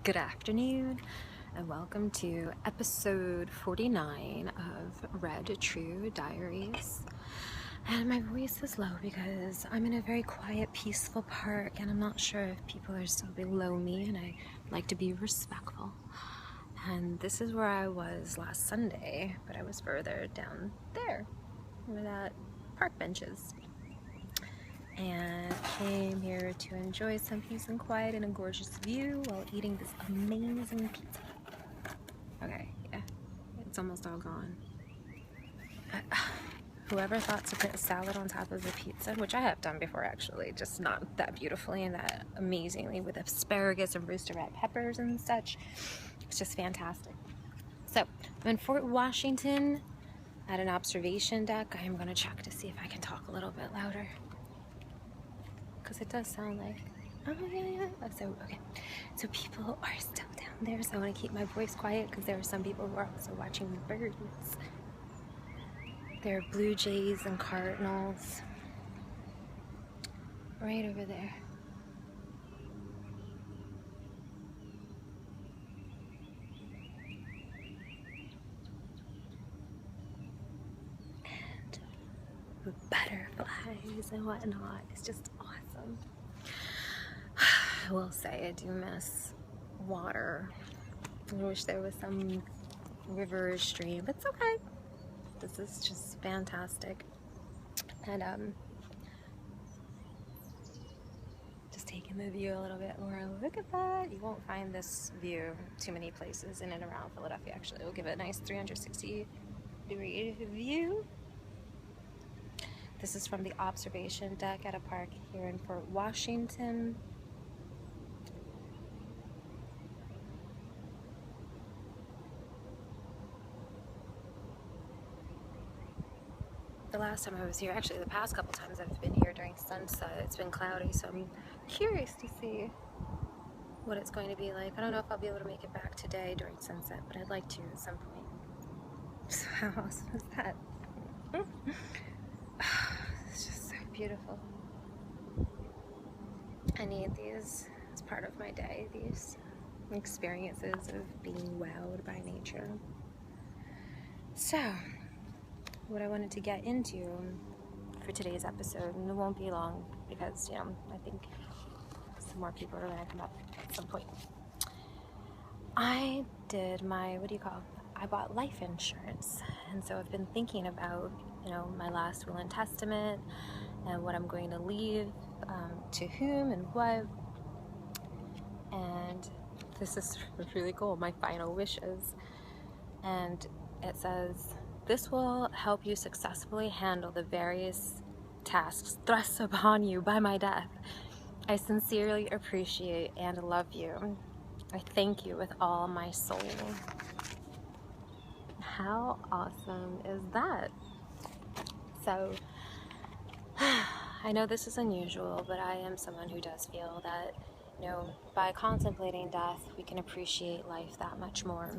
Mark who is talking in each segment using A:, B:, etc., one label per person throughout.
A: Good afternoon, and welcome to episode 49 of Red True Diaries. And my voice is low because I'm in a very quiet, peaceful park, and I'm not sure if people are still below me, and I like to be respectful. And this is where I was last Sunday, but I was further down there, where that park benches. And came here to enjoy some peace and quiet and a gorgeous view while eating this amazing pizza. Okay, yeah, it's almost all gone. Whoever thought to put a salad on top of the pizza, which I have done before actually, just not that beautifully and that amazingly with asparagus and roasted red peppers and such. It's just fantastic. So, I'm in Fort Washington at an observation deck. I am going to check to see if I can talk a little bit louder, because it does sound like, oh yeah. So people are still down there, so I want to keep my voice quiet because there are some people who are also watching the birds. There are blue jays and cardinals right over there. And the butterflies and whatnot. It's just awesome. I will say I do miss water. I wish there was some river or stream, but it's okay. This is just fantastic. And just taking the view a little bit more. Look at that. You won't find this view too many places in and around Philadelphia. Actually, we'll give it a nice 360-degree view. This is from the observation deck at a park here in Fort Washington. The last time I was here, actually the past couple times I've been here during sunset, it's been cloudy, so I'm curious to see what it's going to be like. I don't know if I'll be able to make it back today during sunset, but I'd like to at some point. So how awesome is that? It's just so beautiful. I need these as part of my day, these experiences of being wowed by nature. So, what I wanted to get into for today's episode, and it won't be long because, I think some more people are going to come up at some point. I did my, I bought life insurance, and so I've been thinking about, my last will and testament and what I'm going to leave to whom and what. And this is really cool, my final wishes. And it says, "This will help you successfully handle the various tasks thrust upon you by my death. I sincerely appreciate and love you. I thank you with all my soul." How awesome is that? So, I know this is unusual, but I am someone who does feel that, by contemplating death, we can appreciate life that much more.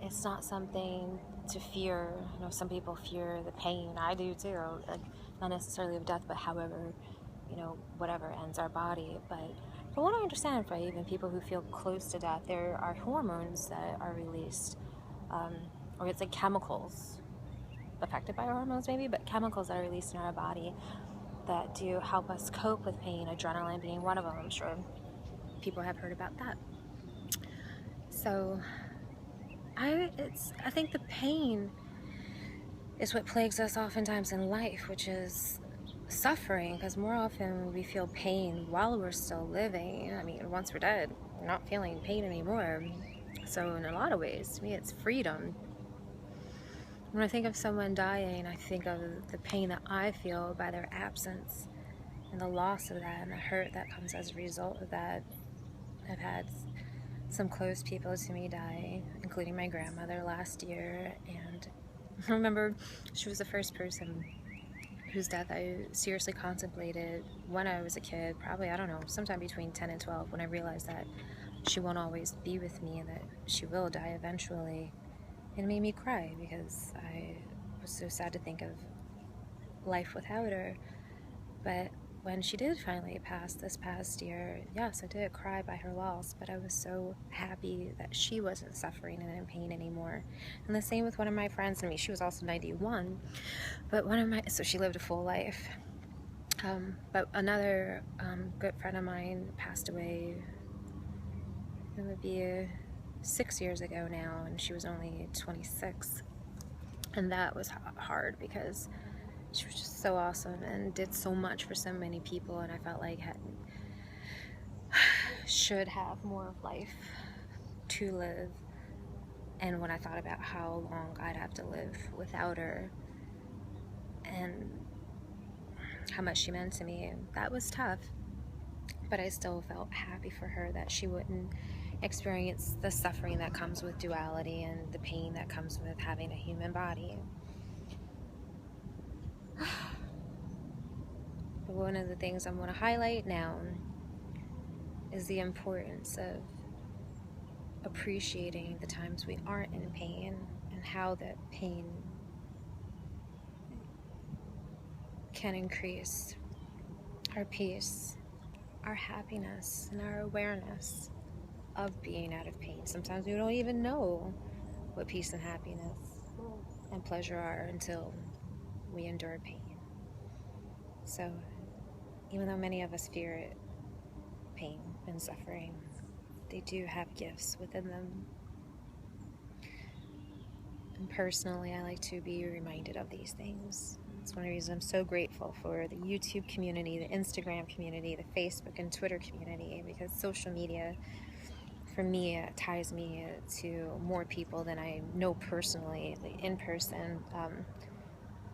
A: It's not something to fear. Some people fear the pain. I do too. Like, not necessarily of death, but however, whatever ends our body. But from what I understand, for even people who feel close to death, there are hormones that are released, or it's like chemicals, affected by hormones maybe, but chemicals that are released in our body that do help us cope with pain, adrenaline being one of them. I'm sure people have heard about that. So I think the pain is what plagues us oftentimes in life, which is suffering, because more often we feel pain while we're still living. I mean, once we're dead, we're not feeling pain anymore. So in a lot of ways, to me, it's freedom. When I think of someone dying, I think of the pain that I feel by their absence and the loss of that and the hurt that comes as a result of that. I've had some close people to me die, including my grandmother last year, and I remember she was the first person whose death I seriously contemplated when I was a kid, probably, I don't know, sometime between 10 and 12, when I realized that she won't always be with me and that she will die eventually. It made me cry because I was so sad to think of life without her. But when she did finally pass this past year, yes, I did cry by her loss, but I was so happy that she wasn't suffering and in pain anymore. And the same with one of my friends. I mean, she was also 91, but so she lived a full life. But another good friend of mine passed away, it would be 6 years ago now, and she was only 26. And that was hard because she was just so awesome and did so much for so many people, and I felt like should have more of life to live. And when I thought about how long I'd have to live without her and how much she meant to me, that was tough. But I still felt happy for her that she wouldn't experience the suffering that comes with duality and the pain that comes with having a human body. But one of the things I want to highlight now is the importance of appreciating the times we aren't in pain and how that pain can increase our peace, our happiness, and our awareness of being out of pain. Sometimes we don't even know what peace and happiness and pleasure are until we endure pain. So even though many of us fear it, pain and suffering, they do have gifts within them. And personally, I like to be reminded of these things. It's one of the reasons I'm so grateful for the YouTube community, the Instagram community, the Facebook and Twitter community, because social media, for me, ties me to more people than I know personally, like in person,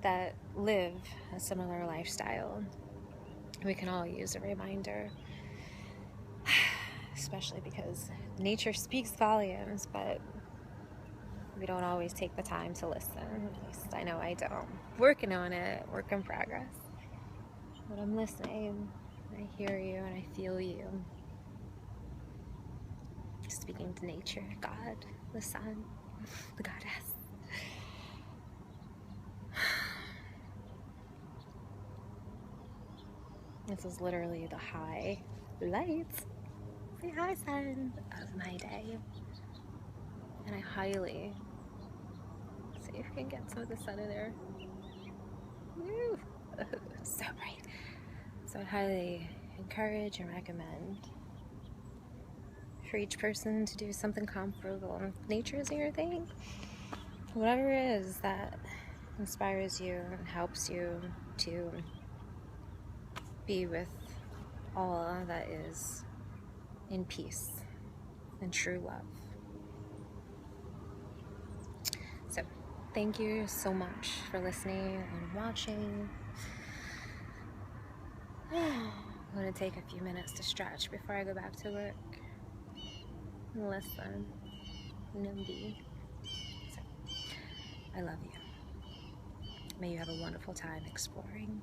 A: that live a similar lifestyle. We can all use a reminder, especially because nature speaks volumes, but we don't always take the time to listen. At least I know I don't. Working on it, work in progress. But I'm listening, I hear you, and I feel you. Speaking to nature, God, the sun, the goddess. This is literally the highlights, the high sun of my day. And I highly, see if we can get some of the sun in there. Woo! So bright. So I highly encourage and recommend for each person to do something comparable. If nature isn't your thing, whatever it is that inspires you and helps you to be with all that is in peace and true love. So thank you so much for listening and watching. I'm going to take a few minutes to stretch before I go back to work. Listen, NIMBY. So, I love you. May you have a wonderful time exploring.